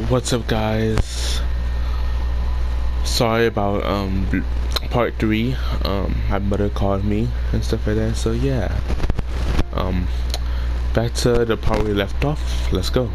What's up, guys? Sorry about part 3. My mother called me and stuff like that. So yeah. Back to the part we left off. Let's go.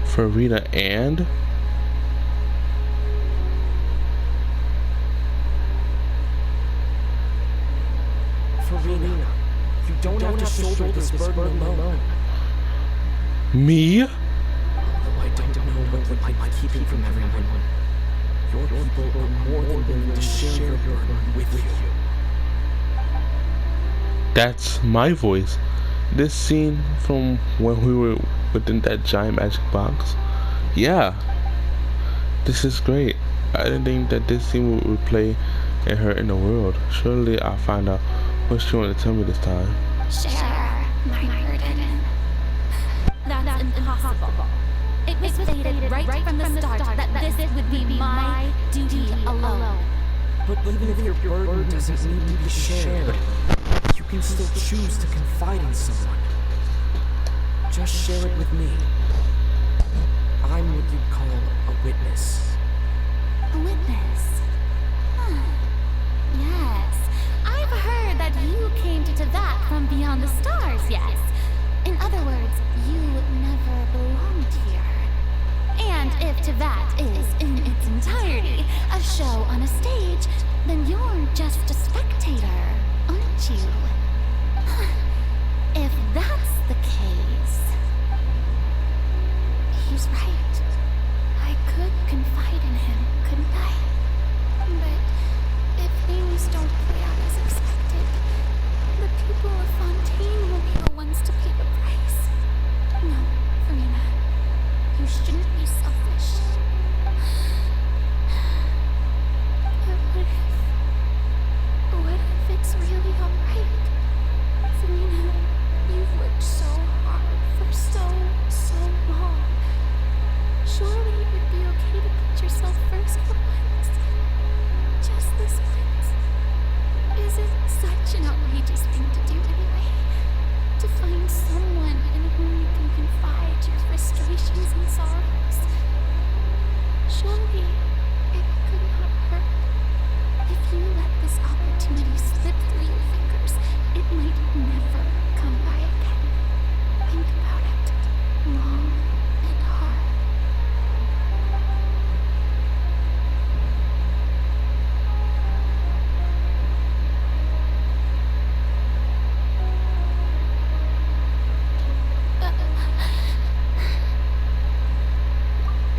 Farina and Farina, you don't have to shoulder this burden alone. me? Although I don't know what you might be keeping from everyone, your people are more than willing to share your burden with you. That's my voice. This scene from when we were within that giant magic box. Yeah, this is great. I didn't think that this scene would play in her in the world. Surely I'll find out what she wanted to tell me this time. Share my burden. That's impossible. It was stated right from the start that this would be my duty alone. But even if your burden doesn't need to be shared, you can still choose to confide in someone. Just share it with me. I'm what you'd call a witness. A witness? Yes. I've heard that you came to Teyvat from beyond the stars, yes. In other words, you never belonged here. And if Teyvat is, in its entirety, a show on a stage, then you're just a spectator, aren't you? If that's the case... He's right. I could confide in him, couldn't I? But if things don't play out as expected, the people of Fontaine will be the ones to pay the price. No, Farina. You shouldn't be selfish. But what if it's really alright? Farina, you've worked so hard for so long. Surely it would be okay to put yourself first for once. Just this once. Is it such an outrageous thing to do anyway? To find someone in whom you can confide your frustrations and sorrows? Surely it could not hurt. If you let this opportunity slip through your fingers, it might never come by again. Think about it. Long and hard.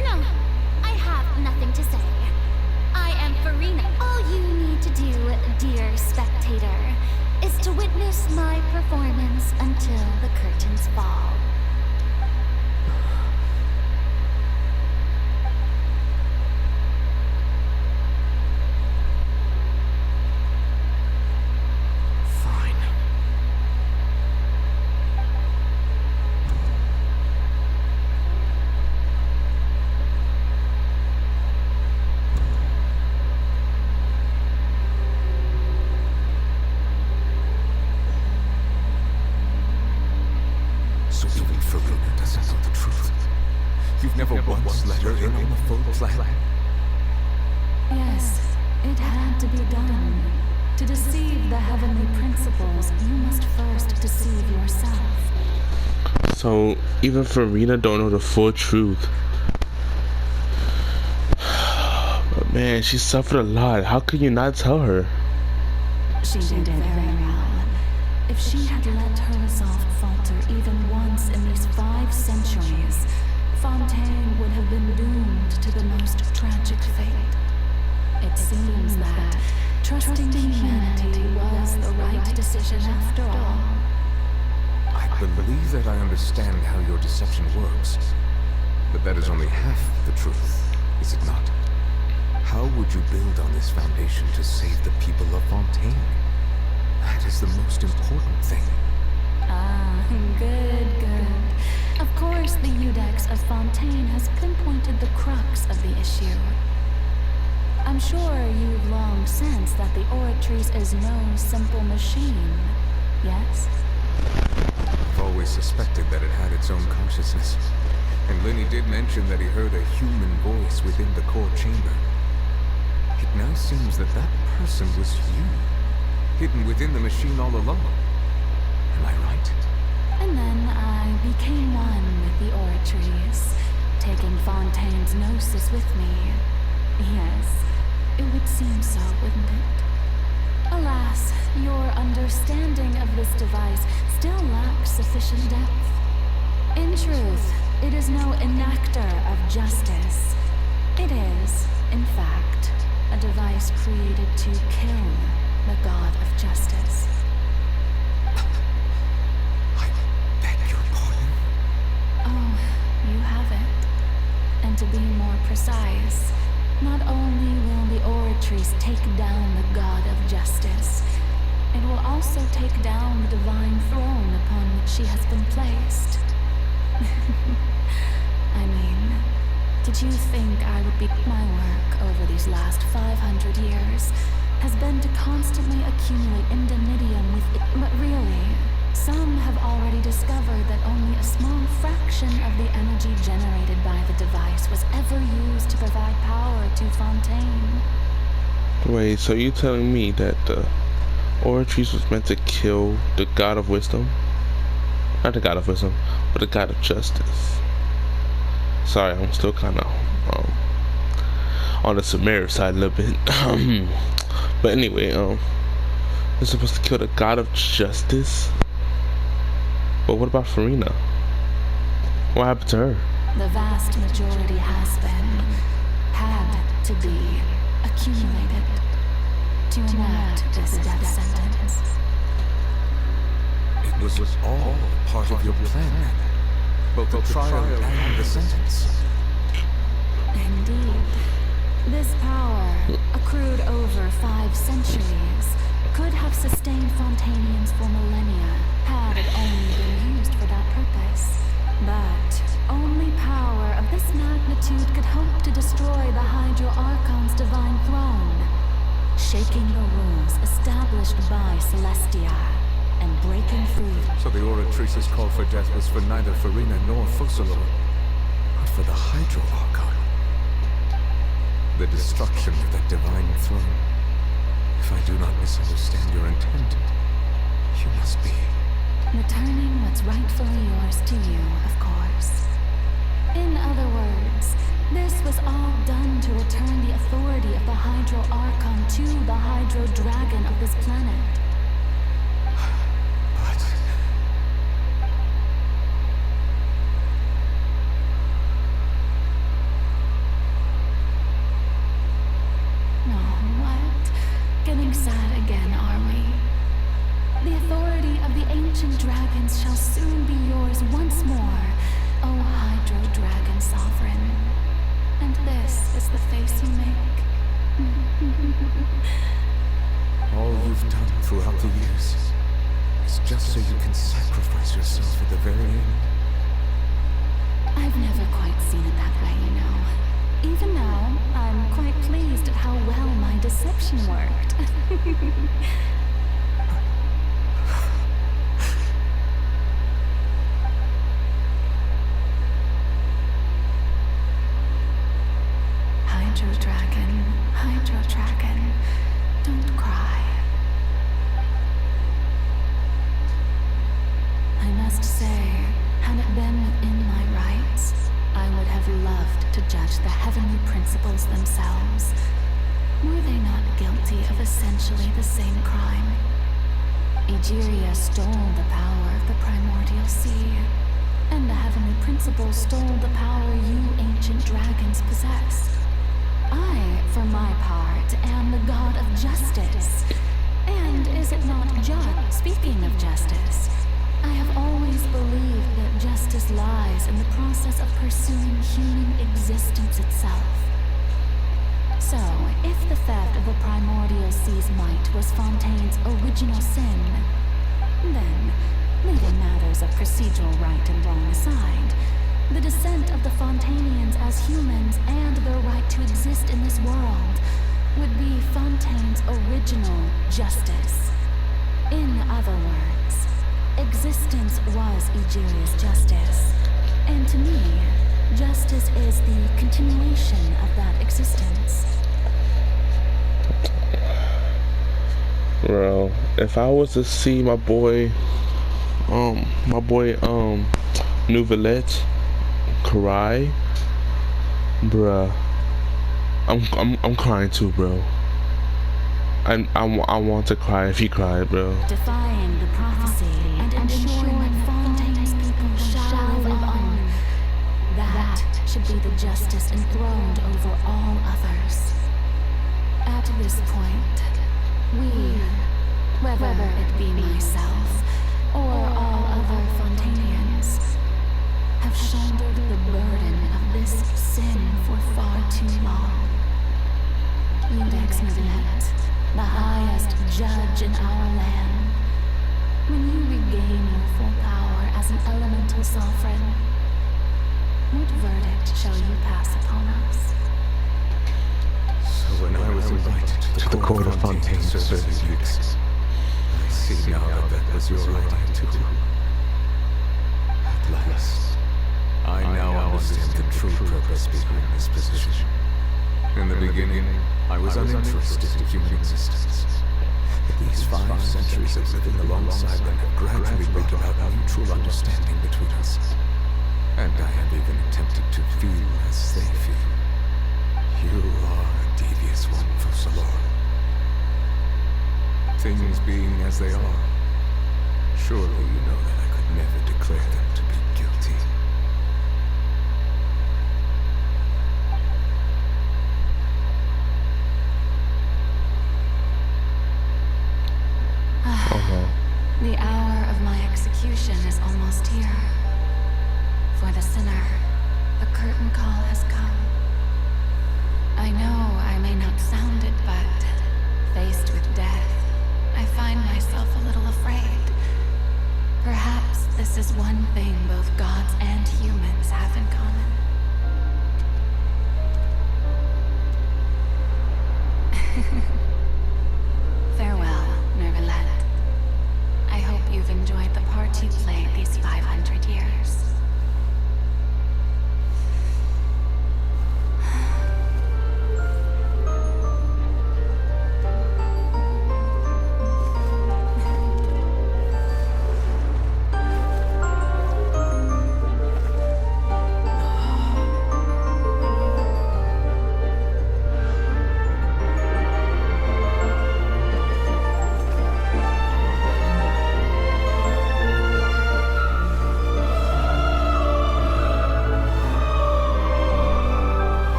No, I have nothing to say. I am Farina. All you need to do, dear spectator, is to witness my performance until the curtains fall. plan? Yes, it had to be done. To deceive the heavenly principles, you must first deceive yourself. So even Farina don't know the full truth. But man, she suffered a lot. How could you not tell her? She did very well. If she had let her resolve falter even once in these 5 centuries, Fontaine would have been doomed to the most tragic fate. It seems that trusting humanity was the right decision after all. I believe that I understand how your deception works. But that is only half the truth, is it not? How would you build on this foundation to save the people of Fontaine? That is the most important thing. Ah, good. Of course, the Iudex of Fontaine has pinpointed the crux of the issue. I'm sure you've long sensed that the Oratrice is no simple machine, yes? I've always suspected that it had its own consciousness. And Lenny did mention that he heard a human voice within the core chamber. It now seems that that person was you, hidden within the machine all along. Am I right? And then I became one with the Oratrice, taking Fontaine's gnosis with me. Yes, it would seem so, wouldn't it? Alas, your understanding of this device still lacks sufficient depth. In truth, it is no enactor of justice. It is, in fact, a device created to kill the god of justice. I beg your pardon? Oh, you have it. And to be more precise, not only will the Oratrice take down the god of justice, it will also take down the divine throne upon which she has been placed. I mean, did you think I would be... My work over these last 500 years has been to constantly accumulate indemnitium with it. But really, some have already discovered that only a small fraction of the energy generated by the device was ever used to provide power to Fontaine. Wait, so you telling me that the Oratrice was meant to kill the god of wisdom? Not the god of wisdom, but the god of justice. Sorry, I'm still kind of on the Sumerian side a little bit. But anyway, they're supposed to kill the god of justice. But what about Farina? What happened to her? The vast majority had to be accumulated to enact this death sentence. It was all part of your plan, then? Both the trial and the sentence. Indeed. This power, accrued over 5 centuries, could have sustained Fontainians for millennia, had it only been used for that purpose. But only power of this magnitude could hope to destroy the Hydro Archon's divine throne, shaking the rules established by Celestia and breaking free. So the Oratrice's call for death was for neither Farina nor Focalor, but for the Hydro Archon. The destruction of that divine throne. If I do not misunderstand your intent, you must be... returning what's rightfully yours to you, of course. In other words, this was all done to return the authority of the Hydro Archon to the Hydro Dragon of this planet. But... Oh, what? Getting sad again, are we? The authority of the ancient dragons shall soon be yours once more, O Hydro Dragon Sovereign. And this is the face you make. all you've done throughout the years is just so you can sacrifice yourself at the very end. I've never quite seen it that way, you know. Even now, I'm quite pleased at how well my deception worked. principles themselves. Were they not guilty of essentially the same crime? Egeria stole the power of the primordial sea, and the heavenly principle stole the power you ancient dragons possess. I, for my part, am the god of justice. And is it not just? Speaking of justice, I have always believed that justice lies in the process of pursuing human existence itself. So, if the theft of the primordial sea's might was Fontaine's original sin, then, leaving matters of procedural right and wrong aside, the descent of the Fontanians as humans and their right to exist in this world would be Fontaine's original justice. In other words, existence was Egeria's justice, and to me, justice is the continuation of that existence. Bro, if I was to see my boy Nouvellette cry, bruh, I'm crying too, bro. I want to cry if he cried, bro. Defying the prophecy and ensuring that Fontaine's people shall live on. That should be the justice enthroned over all others. At this point, we, whether it be myself or all other Fontanians, have shouldered the burden of this sin for far too long. Iudex Nouvellette, the highest judge in our land, when you regain your full power as an elemental sovereign, what verdict shall you pass upon us? So when I was invited to the court of Fontaine's service, I see now that was your idea too. At last, I now understand the true purpose behind this position. In the beginning, I was uninterested in human existence. But these 5 centuries of living alongside them have gradually brought about mutual understanding between us. And I have even attempted to feel as they feel. You are a devious one, Fussalor. Things being as they are, surely you know that I could never declare them to be guilty. The hour of my execution is almost here. For the sinner, the curtain call has come. I know I may not sound it, but faced with death, I find myself a little afraid. Perhaps this is one thing both gods and humans have in common. Farewell, Nouvellette. I hope you've enjoyed the part you played these 500 years.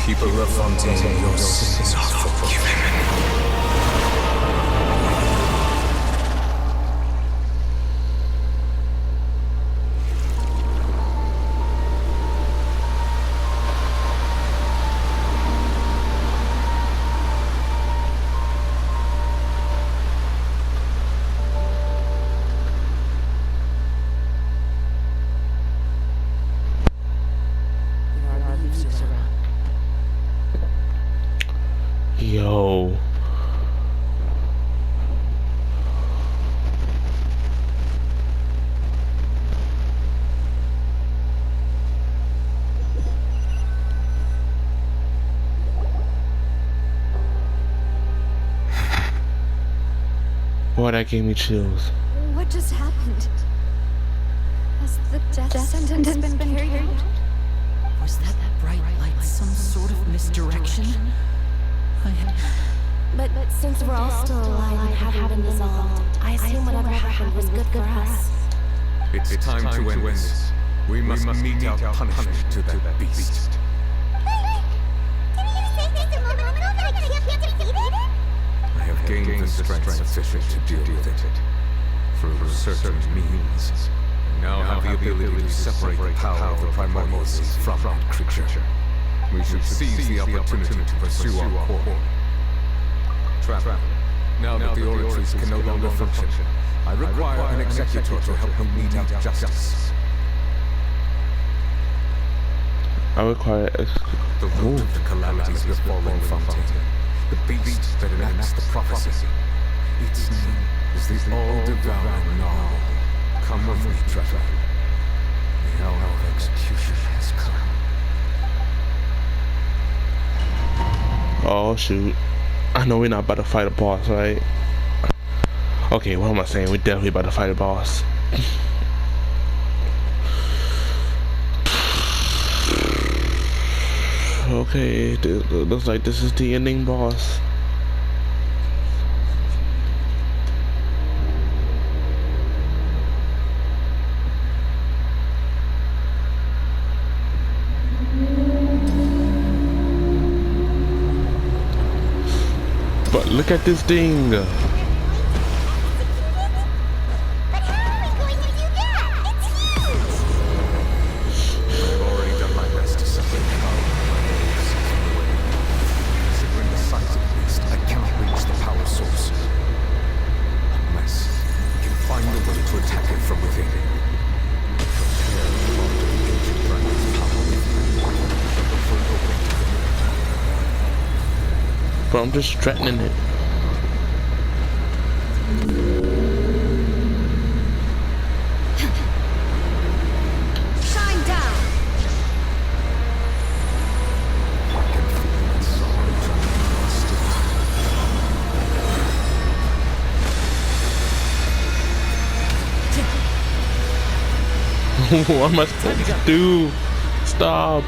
Keeper of Fontaine, your sins are forgiven. Yo. Boy, that gave me chills. What just happened? Has the death sentence been carried out? Was that bright light some sort of misdirection? But since we're all still alive and haven't been dissolved, I assume whatever happened was good for us. It's time to end this. We must mete out punishment to that beast. I have gained the strength sufficient to deal with it. Through certain means. I now have the ability to separate the power of the primordial seed from that creature. We should seize the opportunity to pursue our core. Trapper, now that the oratories can no longer function, I require an executor to help me mete out justice. I require The root of the calamities befalling Fontaine, the beast that enacts the prophecy. Its name is the all-devouring Gnarl. Come with me, Trevor. The hour of execution has come. Oh shoot. I know we're not about to fight a boss, right? Okay, what am I saying? We're definitely about to fight a boss. Okay, it looks like this is the ending boss. But look at this thing. But how are we going to do that? It's huge! I've already done my best to separate the power from the way. Considering the size of the beast, I cannot reach the power source. Unless we can find a way to attack it from within. Prepare the heart of the ancient dragon's power within. Before opening to the But I'm just threatening it. Shine down! I can feel its sorrow turning hostility. What am I supposed to do? Stop.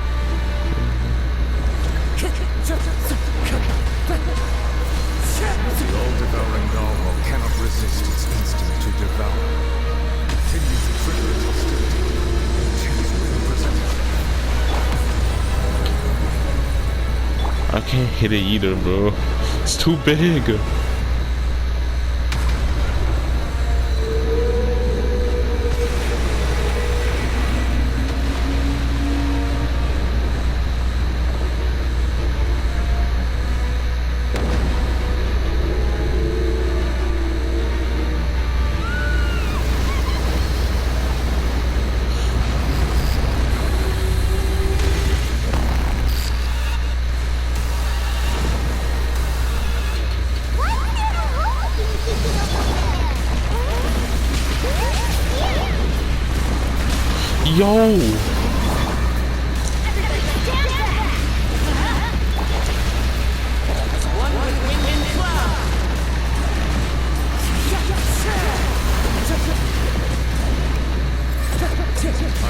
The all-devouring Gnarl cannot resist its instinct to devour. Continue to trigger its hostility. Choose when presented. I can't hit it either, bro. It's too big. Yo! I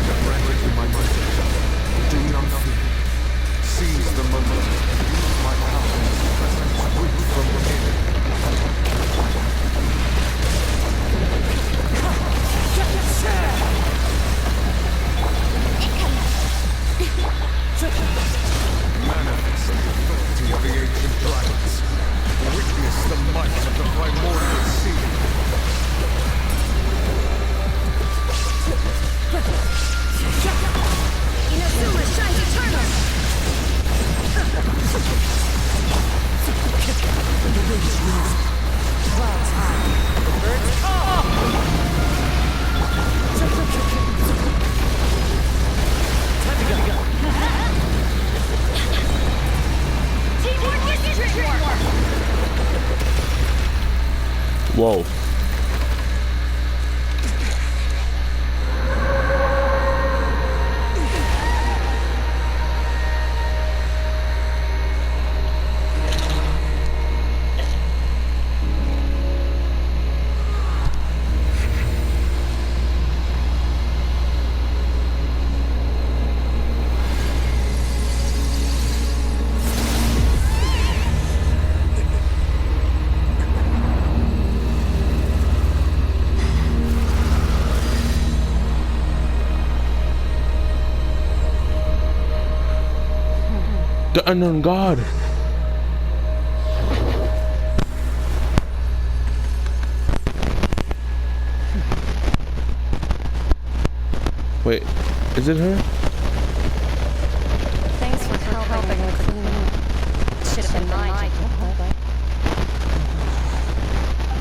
have granted you my mercy. Do not fear. Seize the moment. Use my power. Presence root from within. Manifest the authority of the ancient dragons. Witness the might of the primordial sea. Inazuma shines eternal! The wind moves. Clouds high. The birds call! Time to go. Teamwork is teamwork! Whoa. The unknown god. Wait, is it her? Thanks for helping with cleaning. Should have been mine.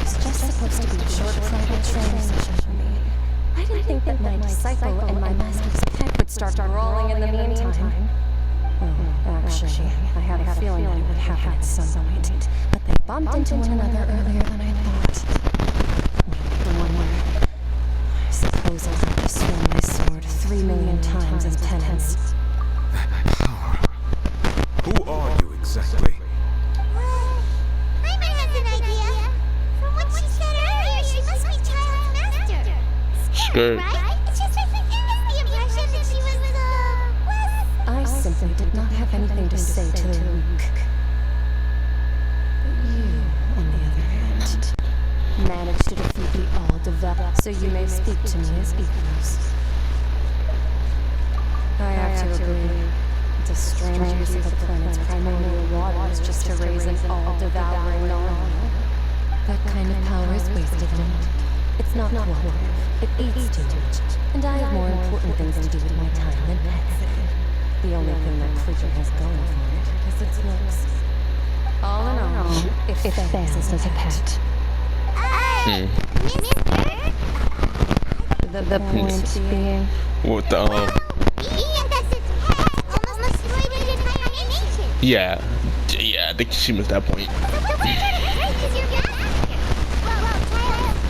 It's just supposed to be a short private training session for me. I didn't think that my disciple and my master's pet would start brawling in the meantime. Actually, I had a feeling that it would happen at some point, but they bumped into one another earlier than I thought. The one where I suppose I'll have to swing my sword 3 million times as penance. That power. Who are you exactly? Hyman has an idea. From what she said earlier, she must be Child's master. Skirt. Right? It's just I think it was the impression that she was, I simply did not have anything to say to the weak. But you, on the other hand, managed to defeat the all-developed, so you may speak to me as equals. I have to agree. It's a strange use of the planet's primordial waters just to raise an all-devouring Gnarl. That kind of power is wasted on it. It's not cooperative. It eats too much. And I have more important things to do with my time than pets. The only thing that creature has going for it is its looks. All in all, it fails as a pet. The point being... What the Ian, that's its pet. Almost destroyed it in hibernation. yeah, I think she missed that point. So what's your right is your master? Well, Child's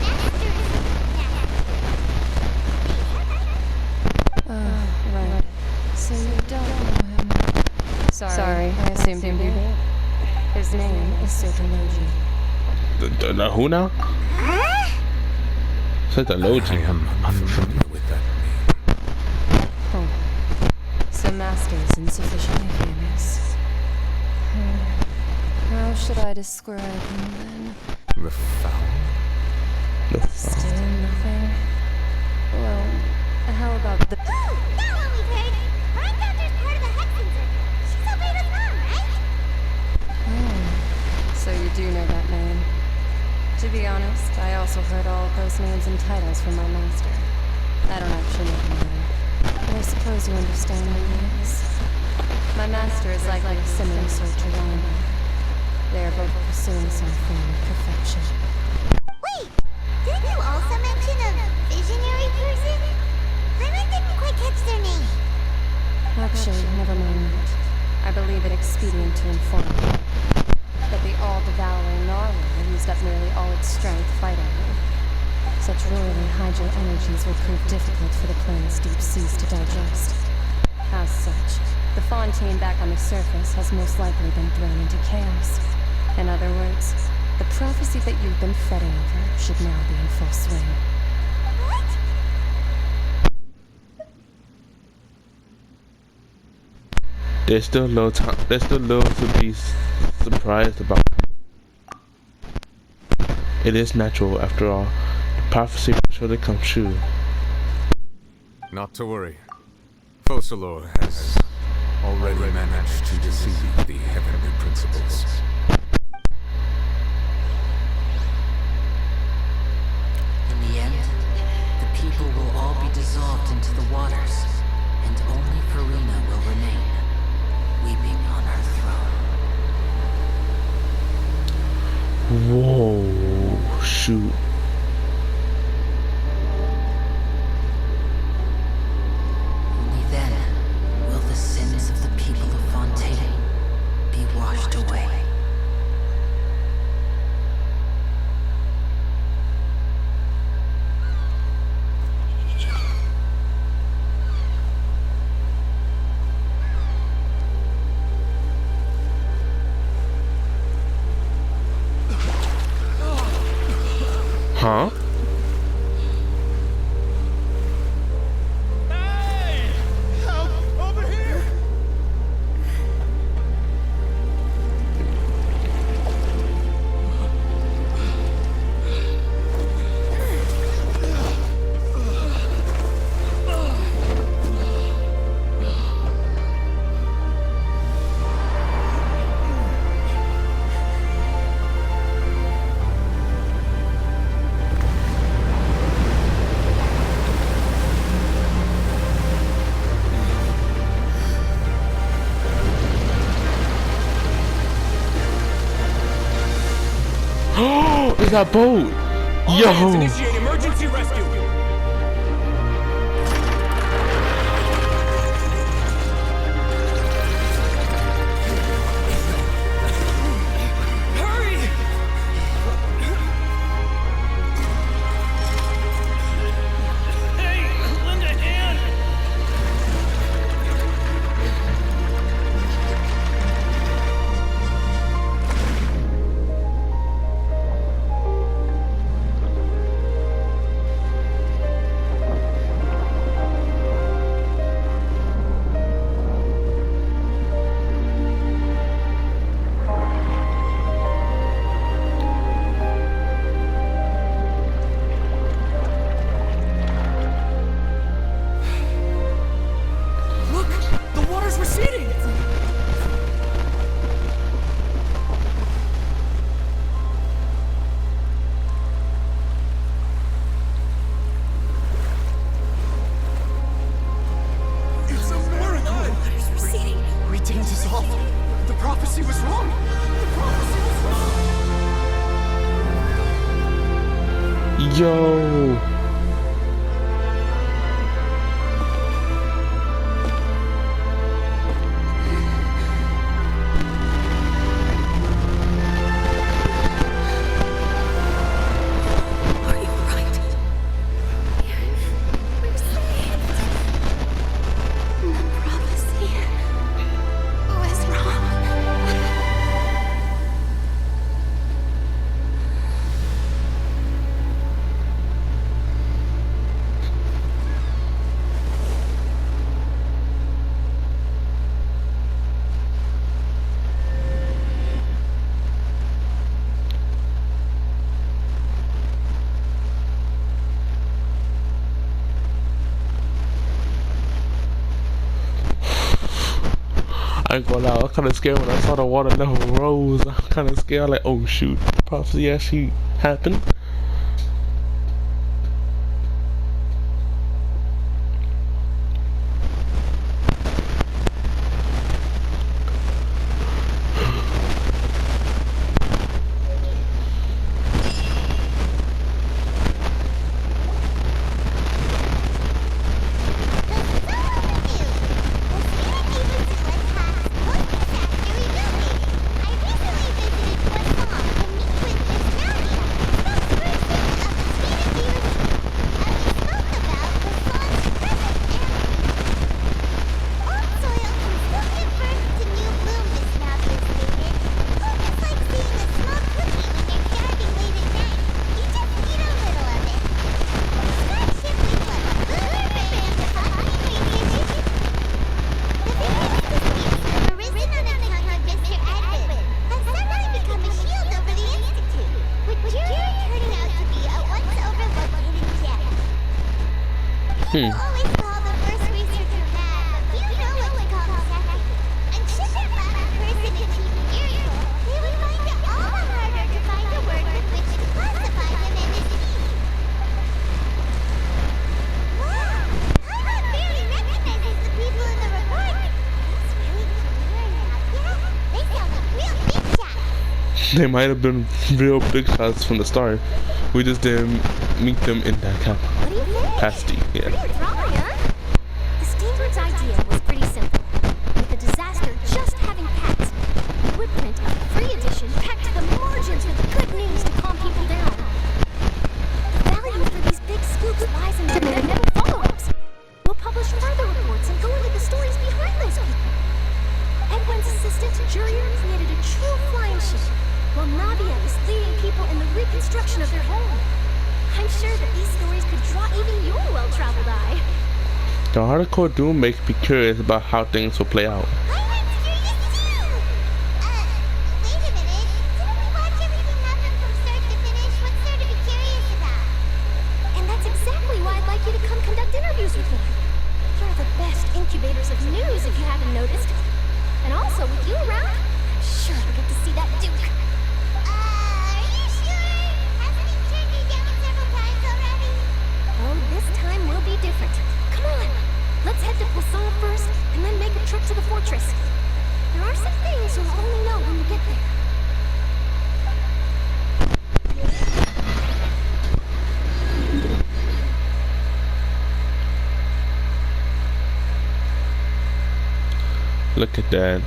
master is right. So you don't know him. Sorry, I assumed you did. His name is Sotonoji. The who now? Said the I Logi. am unfamiliar with that name. Oh. So Master is insufficiently famous. How should I describe him then? The foul. Still nothing? Well, how about the... Oh, that one we've heard. Her encounter's part of the Hexen Circle. She's Albedo's mom, right? Oh, so you do know that name. To be honest, I also heard all of those names and titles from my master. I don't actually know him either, but I suppose you understand who he is. My master is likely a similar sort to Ryan. They are both pursuing some form of perfection. Wait, didn't you also mention a visionary person? Hyman didn't quite catch their name. Actually, never mind that. I believe it expedient to inform you that the all-devouring Gnarl used up nearly all its strength fighting me. Such roiling hydro energies will prove difficult for the planet's deep seas to digest. As such, the Fontaine back on the surface has most likely been thrown into chaos. In other words, the prophecy that you've been fretting over should now be in full swing. What? There's still no time. There's still little to be surprised about. It is natural, after all. The prophecy will surely come true. Not to worry. Focalor has already managed to deceive the heavenly principles. In the end, the people will all be dissolved into the waters, and only Farina will remain, weeping on her throne. Whoa, shoot. Only then will the sins of the people of Fontaine be washed away. Huh? Hey! Help! Over here! It's that boat! Yo! Initiate emergency rescue! Hurry! Hey, lend a hand! Look! The water's receding! It's a miracle! Water's receding. We didn't dissolve. The prophecy was wrong. The prophecy was wrong. Yo! Are you right? We're saved. The prophecy was wrong. I ain't gonna lie, I was kinda scared when I saw the water level rose. I was kinda scared, like, oh shoot, prophecy actually happened. Always call the first researcher mad, but you know what we call second. They might have been real big shots from the start. We just didn't meet them in that What do you think? capacity. Yeah. Pretty dry, huh? The Steambird's idea was pretty simple. With the disaster just having passed, we would print a free edition packed to the margins with good news to calm people down. The value for these big scoops lies in their never follow-ups. We'll publish further reports and go into the stories behind those people. Edwin's assistant, Jurier, created a true flying ship, while Navia is leading people in the reconstruction of their home. I'm sure that these stories could draw even your well-traveled eye. The hardcore doom makes me curious about how things will play out. I'm curious too! Wait a minute. Didn't we watch everything happen from start to finish? What's there to be curious about? And that's exactly why I'd like you to come conduct interviews with me. You're the best incubators of news, if you haven't noticed. And also, with you around, I'm sure I'll get to see that Duke. Are you sure? Hasn't he turned you down several times already? Oh, this time will be different. Come on, let's head to Poisson first, and then make a trip to the fortress. There are some things you'll only know when you get there. Look at that.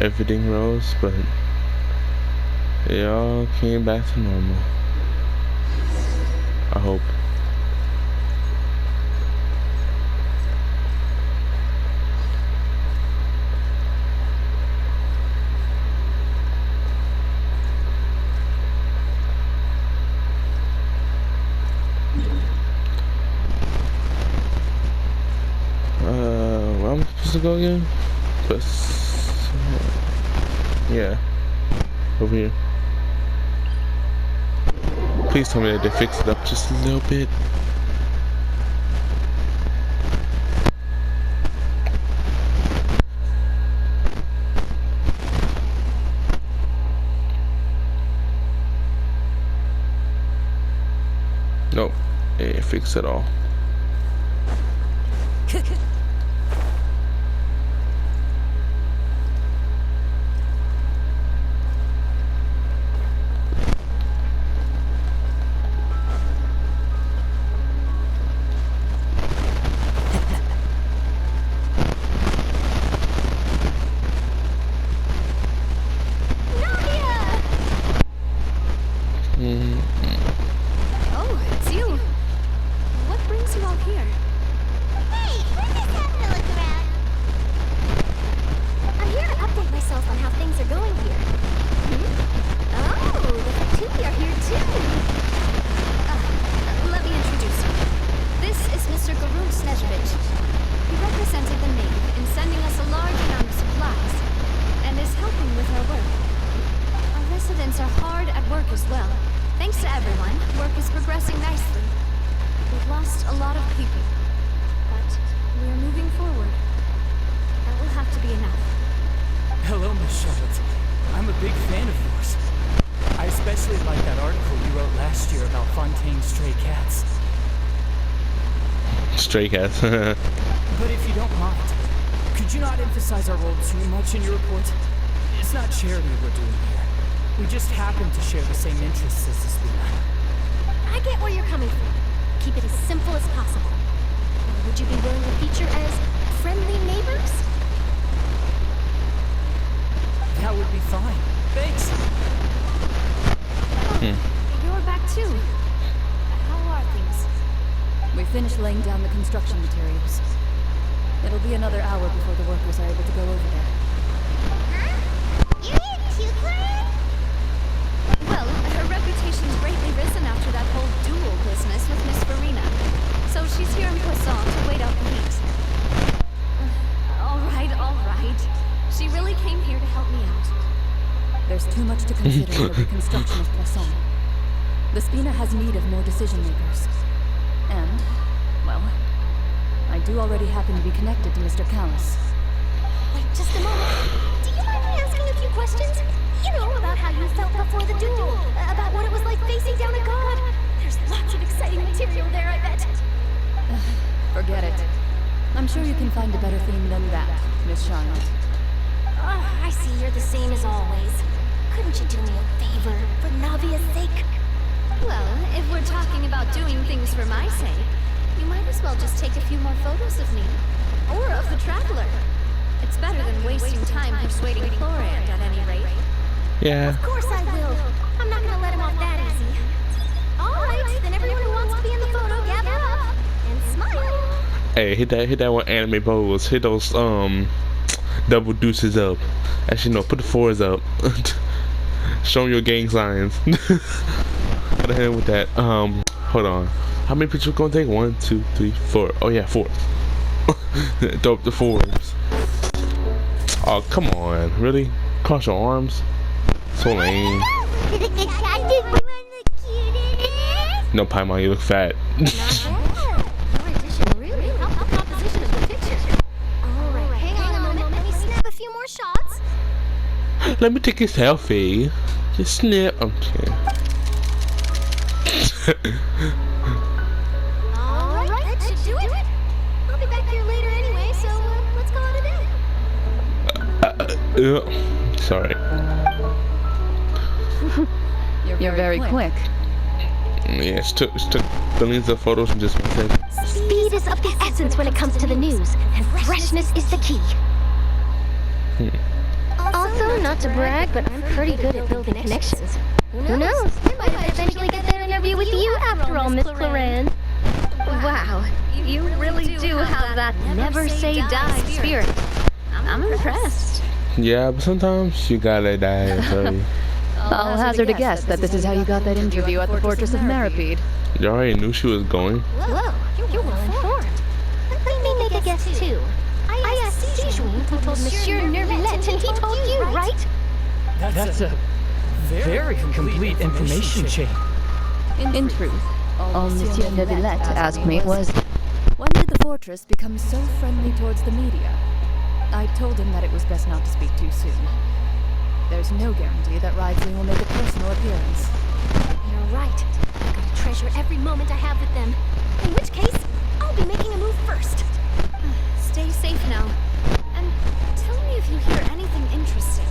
Everything rose, but it all came back to normal. I hope. Where am I supposed to go again? Yeah, over here. Please tell me that they fixed it up just a little bit. Nope, they didn't fix it all. Oh, it's you. What brings you all here? Hey, we're just having a look around. I'm here to update myself on how things are going here. Oh, the Fatui are here too. Let me introduce you. This is Mr. Garun Snezhevich. He represented the Navy in sending us a large amount of supplies, and is helping with our work. Our residents are hard at work as well. Thanks to everyone, work is progressing nicely. We've lost a lot of people, but we're moving forward. That will have to be enough. Hello, Miss Charlotte. I'm a big fan of yours. I especially like that article you wrote last year about Fontaine's stray cats. Stray cats. But if you don't mind, could you not emphasize our role too much in your report? It's not charity we're doing here. We just happen to share the same interests as the Spina. I get where you're coming from. Keep it as simple as possible. Would you be willing to feature as friendly neighbors? That would be fine. Thanks. You're back too. How are things? We finished laying down the construction materials. It'll be another hour before the workers are able to go over there. Huh? You're here too, Clara? Well, her reputation's greatly risen after that whole duel business with Miss Farina. So she's here in Poisson to wait out the heat. All right. She really came here to help me out. There's too much to consider in the reconstruction of Poisson. The Spina has need of more decision makers. And, well, I do already happen to be connected to Mr. Callis. Wait, just a moment. Do you mind me asking a few questions? You know, about how you felt before the duel. About what it was like facing down a god. There's lots of exciting material there, I bet. Forget it. I'm sure you can find a better theme than that, Miss Charlotte. I see you're the same as always. Couldn't you do me a favor, for Navia's sake? Well, if we're talking about doing things for my sake, you might as well just take a few more photos of me. Or of the Traveler. It's better than wasting time persuading Chlorand at any rate. Yeah. Of course I will. I'm not gonna let him off that easy. Alright, then everyone who wants to be in the photo, gather up and smile. Hey, hit that one anime pose. Hit those double deuces up. Actually no, put the fours up. Show 'em your gang signs. Go ahead with that. Hold on. How many pictures gonna take? 1, 2, 3, 4. Oh yeah, 4. Throw up the fours. Oh come on, really? Cross your arms? So lame. No, Paimon, you look fat. Shots. Let me take a selfie. Just snap. I'm kidding. Alright, that should do it. I'll be back here later anyway, so let's call it a day. Sorry. You're very quick. Yeah, it took billions of photos in just 1 second. Speed is of the essence when it comes to the news, and freshness is the key. Also, not to brag, but I'm pretty good at building connections. Who knows? I might eventually get that interview with you after all, Miss Cloran. Wow, you really do have that never say die spirit. I'm impressed. Yeah, but sometimes you gotta die. So I'll hazard a guess that this is how you got that interview at the Fortress of Maripede. you already knew she was going. Whoa, you're well informed. Let me make a guess too. I asked Sijuin who told Monsieur Nervillette, and he told you, right? That's a very complete information chain. In truth, all Monsieur Nervillette asked me was, when did the Fortress become so friendly towards the media? I told him that it was best not to speak too soon. There's no guarantee that Ridley will make a personal appearance. You're right. I've got to treasure every moment I have with them. In which case, I'll be making a move first. Stay safe now. And tell me if you hear anything interesting.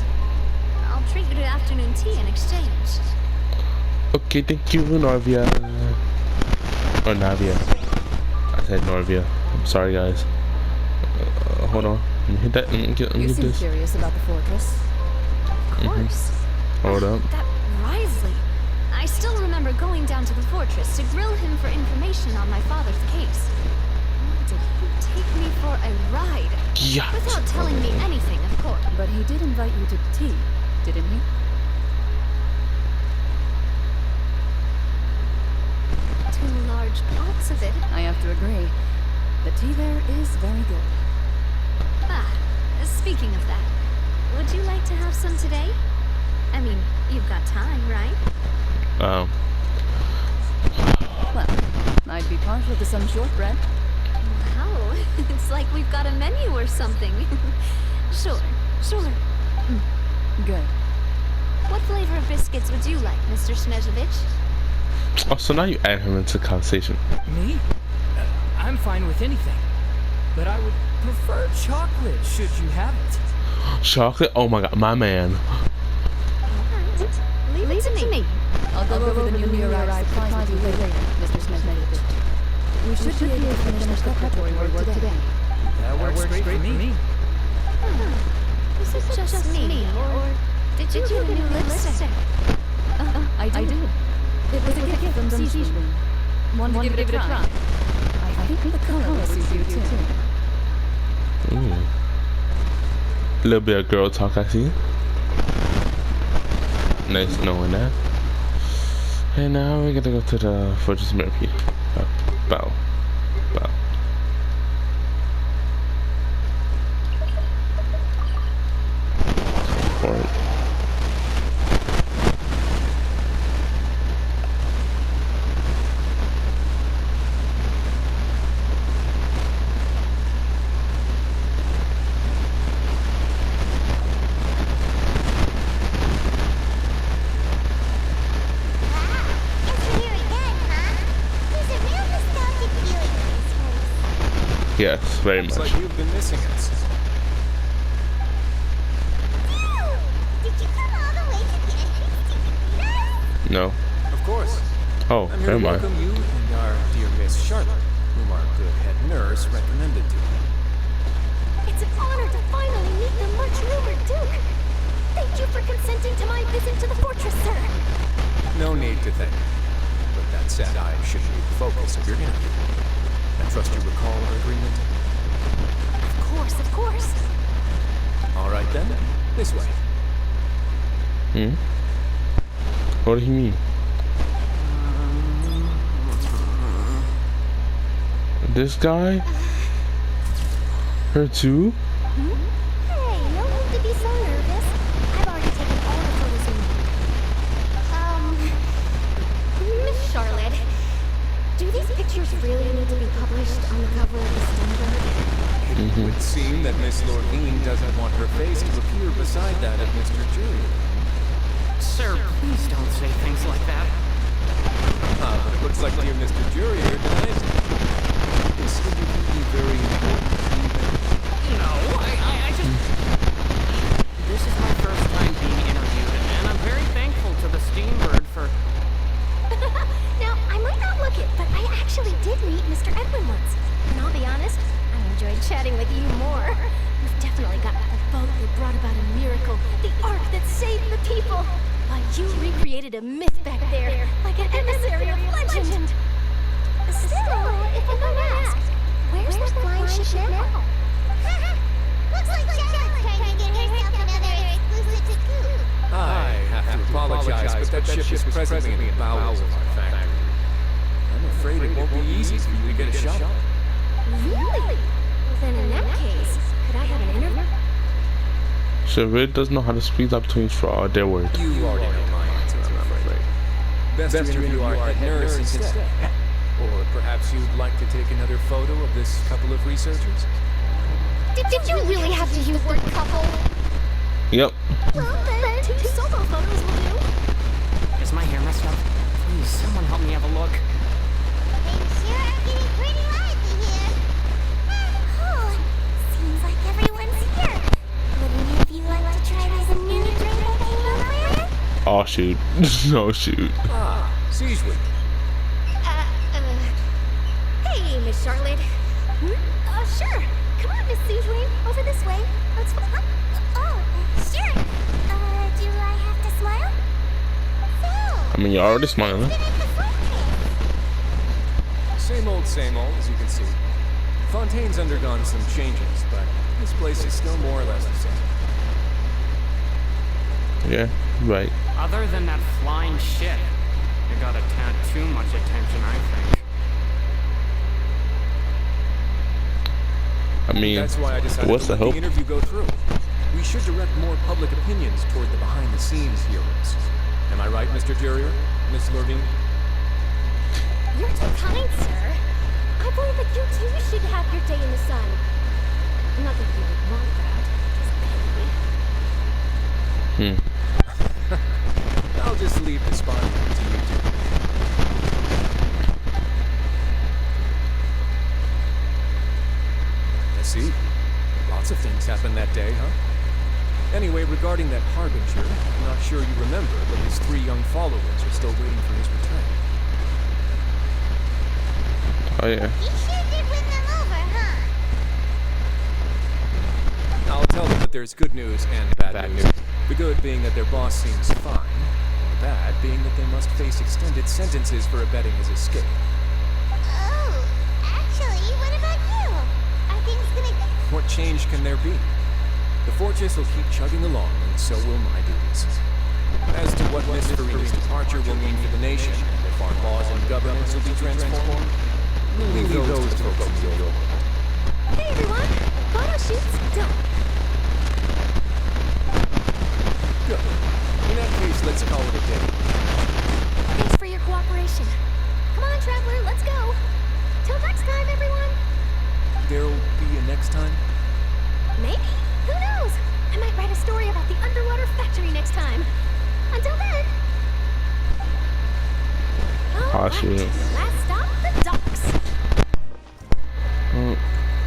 I'll treat you to afternoon tea in exchange. Okay, thank you, Norvia. Or Navia. I said Norvia. I'm sorry, guys. Hold on. Let me hit that. Let me get You seem this. curious about the Fortress. Of course. Hold up. That Risley. I still remember going down to the fortress to grill him for information on my father's case. Did he take me for a ride? Yeah. Without telling me anything, of course. But he did invite you to tea, didn't he? 2 large pots of it. I have to agree. The tea there is very good. Speaking of that, would you like to have some today? I mean, you've got time, right? Um. Well, I'd be partial to some shortbread. Wow, it's like we've got a menu or something. Sure. Good. What flavor of biscuits would you like, Mr. Snezhevich? Oh, so now you add him into the conversation. Me? I'm fine with anything. But I would prefer chocolate, should you have it. Chocolate? Oh my god, my man. Alright, leave it to me. I'll go over the newly arrived supplies with you later, Mr. Snezhevich. We should be able to finish the preparatory work today. That works great for me. Is it just me, or did you get a new lipstick? I did. It was a gift from Sijuin. Want to give it a try? I think the color will suit you too. Ooh. A little bit of girl talk, I see. Nice knowing that. And now we're gonna go to the Fortress of Maripede. Bow. Alright. Yes, very much. Looks like you've been missing us. Did you come all the way to the entrance to meet us? No. Of course. Oh, I'm here never to mind. welcome you and our dear Miss Charlotte, whom our good head nurse recommended to me. It's an honor to finally meet the much-rumored Duke. Thank you for consenting to my visit to the fortress, sir. No need to thank me. But that said, I shouldn't be the focus of your interview. I trust you recall our agreement? Of course. All right then, this way. What do you mean? This guy? Her too? Hey, no need to be so nervous. I've already taken all the photos we need. Miss Charlotte, do these pictures really need to be published on the cover of the Steamboat? It would seem that Miss Lordine doesn't want her face to appear beside that of Mr. Jury. Sir, please don't say things like that. But it looks like dear Mr. Jury here denies it. This interview be very important to you then? No, I just... This is my first time being interviewed, and I'm very thankful to the Steambird for... Now, I might not look it, but I actually did meet Mr. Edwin once. And I'll be honest, I enjoyed chatting with you more. You've definitely got the boat that brought about a miracle, the ark that saved the people. While you recreated a myth back there, like an emissary of legend. Still, if I might ask, where's that flying ship now? Looks like Charlotte's trying to get herself another exclusive scoop. I have to apologize, but that ship is presently in the bowels of our factory. I'm afraid it won't be easy for you to get a shot. Really? Well, then in that case, could I have an interview? She really does know how to squeeze opportunities for all their work. You already know my answer, I'm afraid. Best to interview our head nurse instead. Or perhaps you'd like to take another photo of this couple of researchers? Did you really have to use the word couple? Yep. Well, then 2 solo photos will do. Is my hair messed up? Please, someone help me have a look. Things sure are getting pretty lively here. Oh, seems like everyone's here. Would any of you like to try this new drink I came up with? Oh shoot. No shoot. Siege Week. Hey, Miss Charlotte. Sure. Come on, Miss Seaweed. Over this way. Let's... Oh, sure. Do I have to smile? So... I mean, you're already smiling. Same old, as you can see. Fontaine's undergone some changes, but this place is still more or less the same. Yeah, right. Other than that flying ship, it got a tad too much attention, I think. I mean, That's why I decided what's to the let hope? the interview go through. We should direct more public opinions toward the behind-the-scenes heroes. Am I right, Mr. Jurrier? Miss Lordine? You're too kind, sir. I believe that you too should have your day in the sun. Not that you would want that. Just pay me. I'll just leave the spotlight to you two. I see. Lots of things happened that day, huh? Anyway, regarding that Harbinger, I'm not sure you remember, but his 3 young followers are still waiting for his return. Oh yeah. You sure did win them over, huh? I'll tell them that there's good news and bad news. The good being that their boss seems fine, and the bad being that they must face extended sentences for abetting his escape. Oh, actually, what about you? Are things gonna... What change can there be? The fortress will keep chugging along, and so will my duties. As to what Miss Farina's departure will mean for the nation, and if our laws and governance will be transformed, we'll leave those to folks in your... Hey, everyone! Photo shoots done. Good. In that case, let's call it a day. Thanks for your cooperation. Come on, Traveler, let's go. Till next time, everyone. There'll be a next time? Maybe. Who knows? I might write a story about the underwater factory next time. Until then. All shoot. right, last stop, the docks.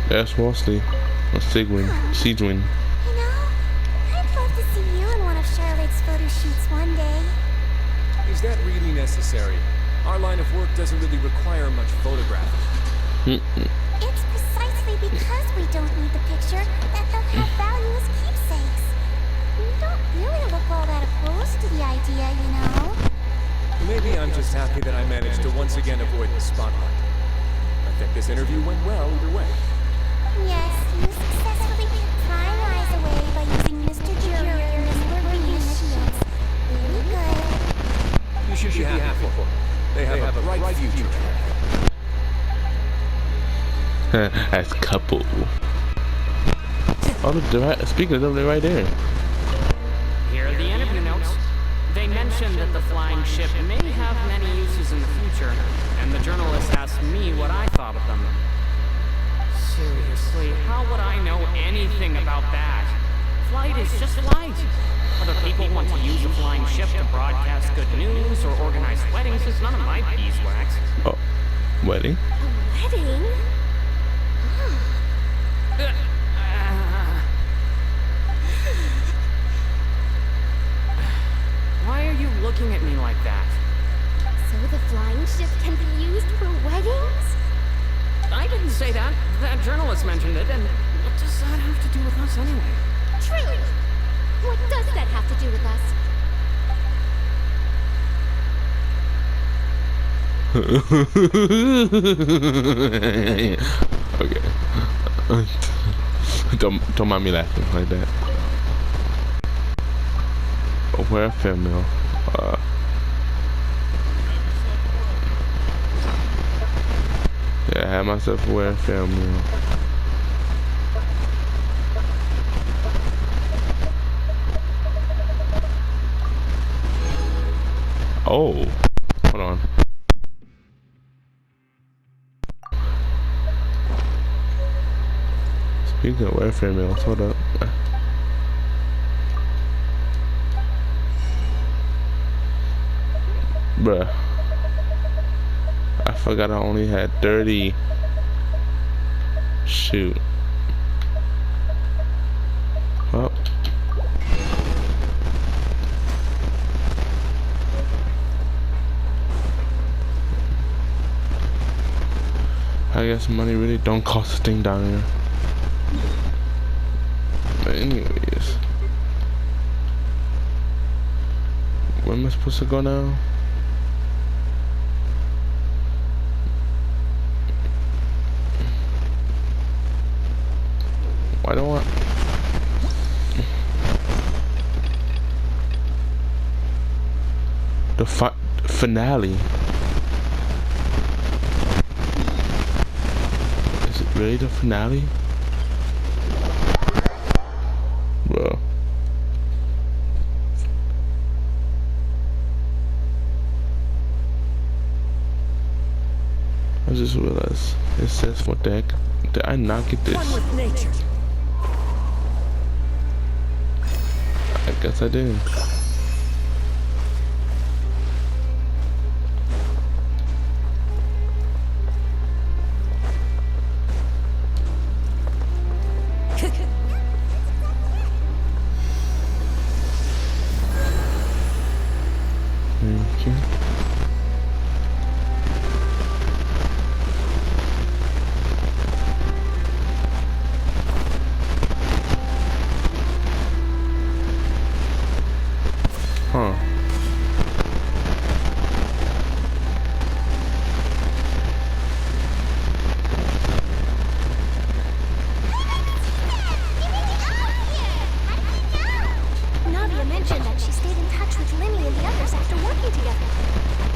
That's mostly a Sigwin. You know, I'd love to see you in one of Charlotte's shoots one day. Is that really necessary? Our line of work doesn't really require much photographing. It's precisely because we don't need the picture that they'll have value as keepsakes. We don't really look all that opposed to the idea, you know. Maybe I'm just happy that I managed to once again avoid the spotlight. I think this interview went well either way. Yes, you successfully kept prying eyes away by using Mr. Jury and Miss Lorena shields. Really good. You should be happy for them. They have a bright future. As couple. Oh, the speaker is over right there. Here are the interview notes. They mentioned that the flying ship may have many uses in the future, and the journalist asked me what I thought of them. Seriously, how would I know anything about that? Flight is just flight. Whether people want to use a flying ship to broadcast good news or organize weddings is none of my beeswax. Oh, wedding? A wedding? Why are you looking at me like that? So the flying ship can be used for weddings? I didn't say that. That journalist mentioned it, and what does that have to do with us anyway? True. What does that have to do with us? Okay. Don't mind me laughing like that. Wear a female. Yeah, I had myself wear a female. Oh, hold on. Speaking of welfare meals, hold up. Bruh. I forgot I only had 30. Shoot. Well. I guess money really don't cost a thing down here. But anyways. Where am I supposed to go now? Why don't I? The finale. Is it really the finale? Bro. I just realized it says what the heck. Did I not get this? One with nature. I guess I did. Thank you. Huh. Nadia mentioned that she stayed in touch with Linny and the others after working together.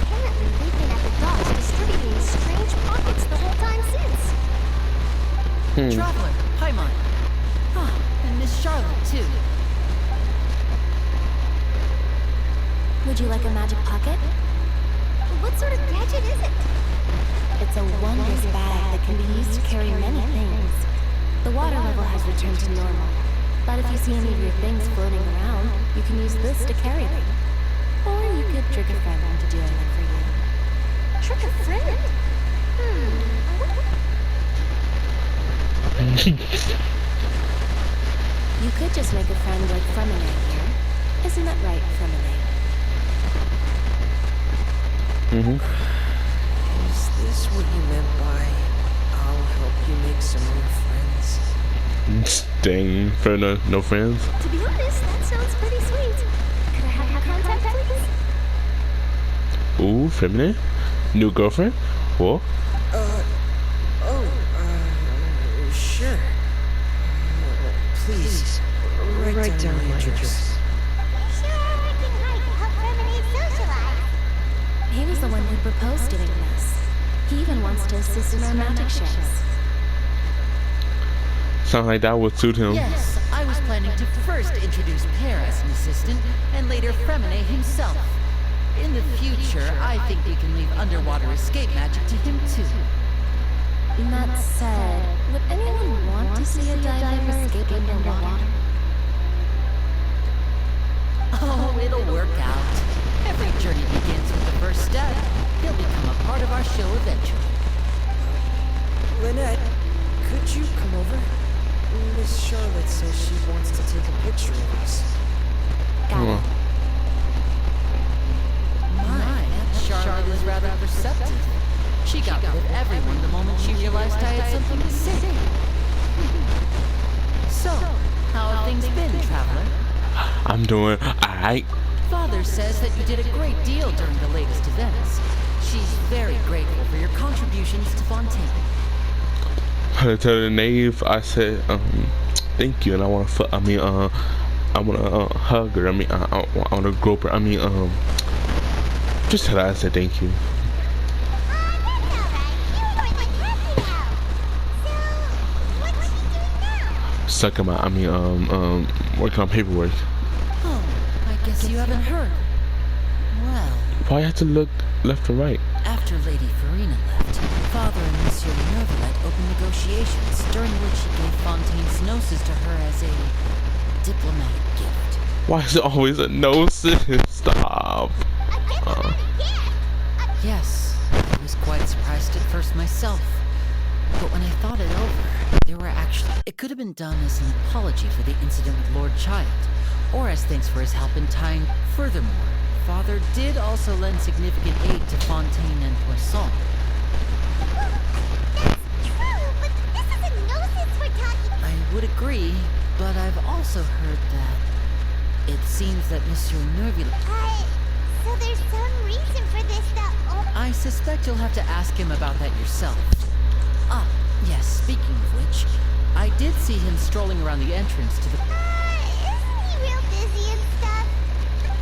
Apparently, they've been at the docks distributing strange pockets the whole time since. Traveler, Paimon. Oh, and Miss Charlotte, too. Would you like a magic pocket? What sort of gadget is it? It's a wondrous bag that can be used to carry many things. The water level has returned to normal, but if you see any of your things floating around, you can use this to carry them. Or you could trick a friend into doing it for you. Trick a friend? You could just make a friend like Fremenite here. Isn't that right, Feminine? Is this what you meant by I'll help you make some more friends? Dang, for no friends. To be honest, that sounds pretty sweet. Could I have your contact, please? Ooh, feminine? New girlfriend? What? Sure. Please, write down my address. Sure are working hard to help Feminine socialize. He was the one who proposed doing this. He even wants to assist in our magic shows. Sounds like that would suit him. Yes, I was planning to first introduce Per as an assistant, and later Fremine himself. In the future, I think we can leave underwater escape magic to him too. That said, would anyone want to see a diver escape underwater? Oh, it'll work out. Every journey begins with the first step. He'll become a part of our show eventually. Lynette, could you come over? Miss Charlotte says she wants to take a picture of us. Got it. My, Charlotte is rather perceptive. She got rid of everyone the moment she realized I had something to say. So, how have things been, Traveler? I'm doing alright. Father says that you did a great deal during the latest events. She's very grateful for your contributions to Fontaine. To the knave, I said, thank you, and I want to, I want to hug her. I want to grope her. Just tell her I said thank you. Sucking my, working on paperwork. Oh, I guess you haven't heard. Well, Why you have to look left and right? after Lady Farina left, Father and Monsieur Nervalet opened negotiations, during which he gave Fontaine's gnosis to her as a diplomatic gift. Why is it always a no, sis? Stop. Yes, I was quite surprised at first myself. But when I thought it over, there were actually... It could have been done as an apology for the incident with Lord Child, or as thanks for his help in tying... Furthermore, Father did also lend significant aid to Fontaine and Poisson. That's true, but this is a gnosis we're talking about. I would agree, but I've also heard that... It seems that Monsieur Nervalet... So there's some reason for this that... I suspect you'll have to ask him about that yourself. Ah, yes, speaking of which, I did see him strolling around the entrance to the... Isn't he real busy and stuff?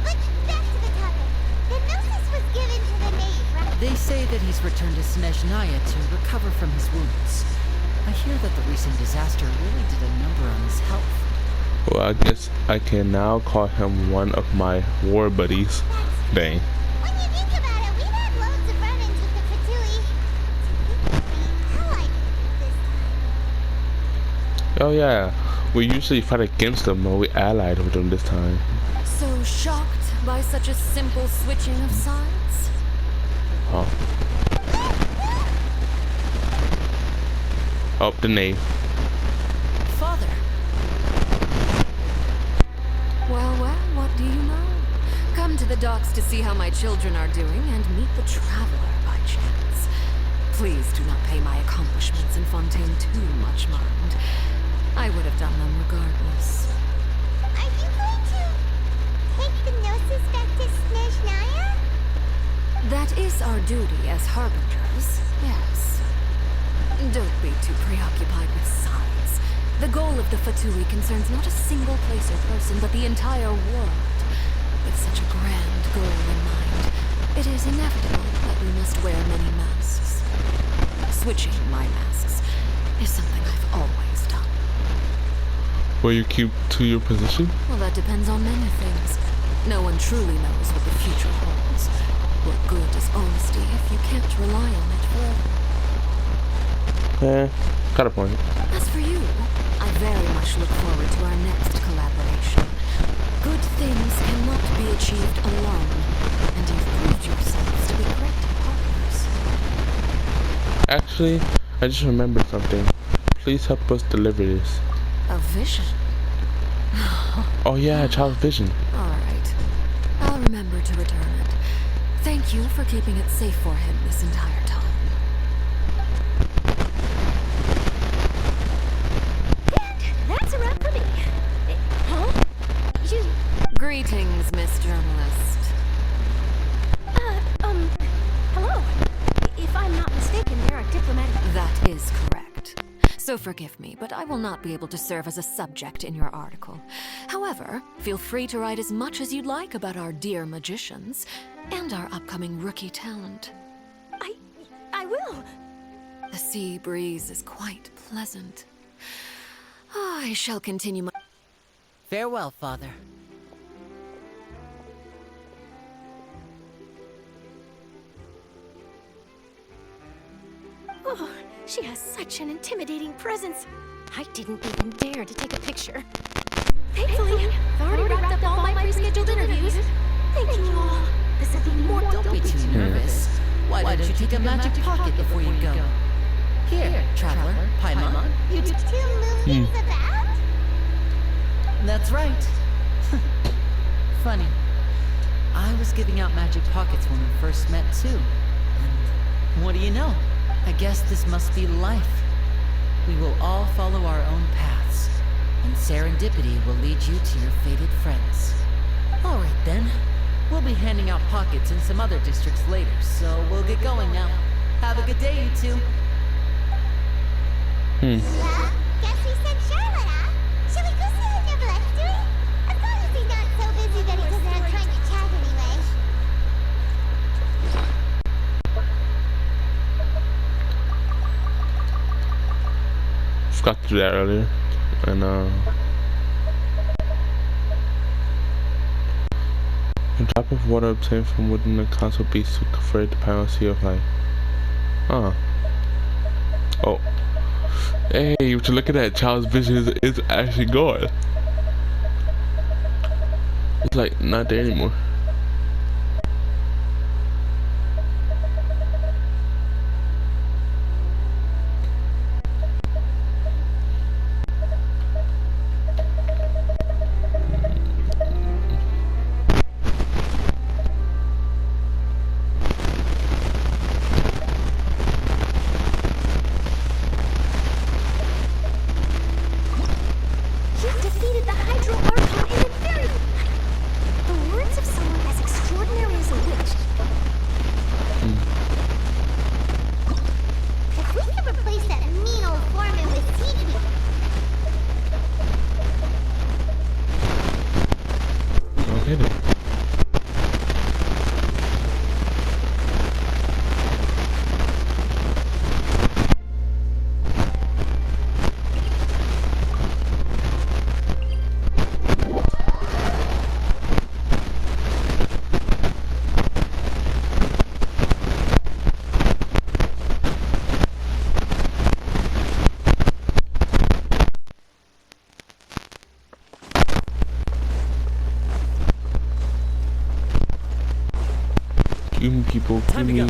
But back to the topic. The gnosis was given to the knave, right? They say that he's returned to Snezhnaya to recover from his wounds. I hear that the recent disaster really did a number on his health. Well, I guess I can now call him one of my war buddies. Dang. When you think about it, we've had loads of run-ins with the Fatui. I like this time. Oh yeah, we usually fight against them, but we allied with them this time. So shocked by such a simple switching of sides? Oh. Oh, the knave. Father! Well, what do you know? Come to the docks to see how my children are doing and meet the traveler by chance. Please do not pay my accomplishments in Fontaine too much mind. I would have done them regardless. Are you going to take the gnosis back to Snezhnaya? That is our duty as harbingers, yes. Don't be too preoccupied with signs. The goal of the Fatui concerns not a single place or person, but the entire world. With such a grand goal in mind, it is inevitable that we must wear many masks. Switching my masks is something I've always done. Will you keep to your position? Well, that depends on many things. No one truly knows what the future holds. What good is honesty if you can't rely on it forever? Got a point. As for you, I very much look forward to our next collaboration. Good things cannot be achieved alone, and you've proved yourselves to be great partners. Actually, I just remembered something. Please help us deliver this. A vision? Oh yeah, child's vision. All right. I'll remember to return it. Thank you for keeping it safe for him this entire time. And that's a wrap for me. Huh? You... Greetings, Miss Journalist. Hello. If I'm not mistaken, there are diplomatic... That is correct. So forgive me, but I will not be able to serve as a subject in your article. However, feel free to write as much as you'd like about our dear magicians and our upcoming rookie talent. I will. The sea breeze is quite pleasant. I shall continue my... Farewell, Father. Oh, she has such an intimidating presence. I didn't even dare to take a picture. Thankfully, I've already wrapped up all my pre-scheduled interviews. Thank you all. This will be more... Don't be too nervous. Why don't you take a magic pocket before you go? Here, Traveler, Paimon, you Two movies about? That's right. Funny. I was giving out magic pockets when we first met, too. And what do you know? I guess this must be life. We will all follow our own paths, and serendipity will lead you to your fated friends. All right, then. We'll be handing out pockets in some other districts later, so we'll get going now. Have a good day, you two. Well, guess we sent Charlotte off. Shall we go see what Neverleft's doing? As long as he's not so busy that he doesn't have time to chat anyway. Forgot to do that earlier. And a drop of water obtained from within the console beast to convert the penalty of life. Huh. Oh. Hey, what you look at that? Child's vision is actually gone. It's like not there anymore. Give me people, give me.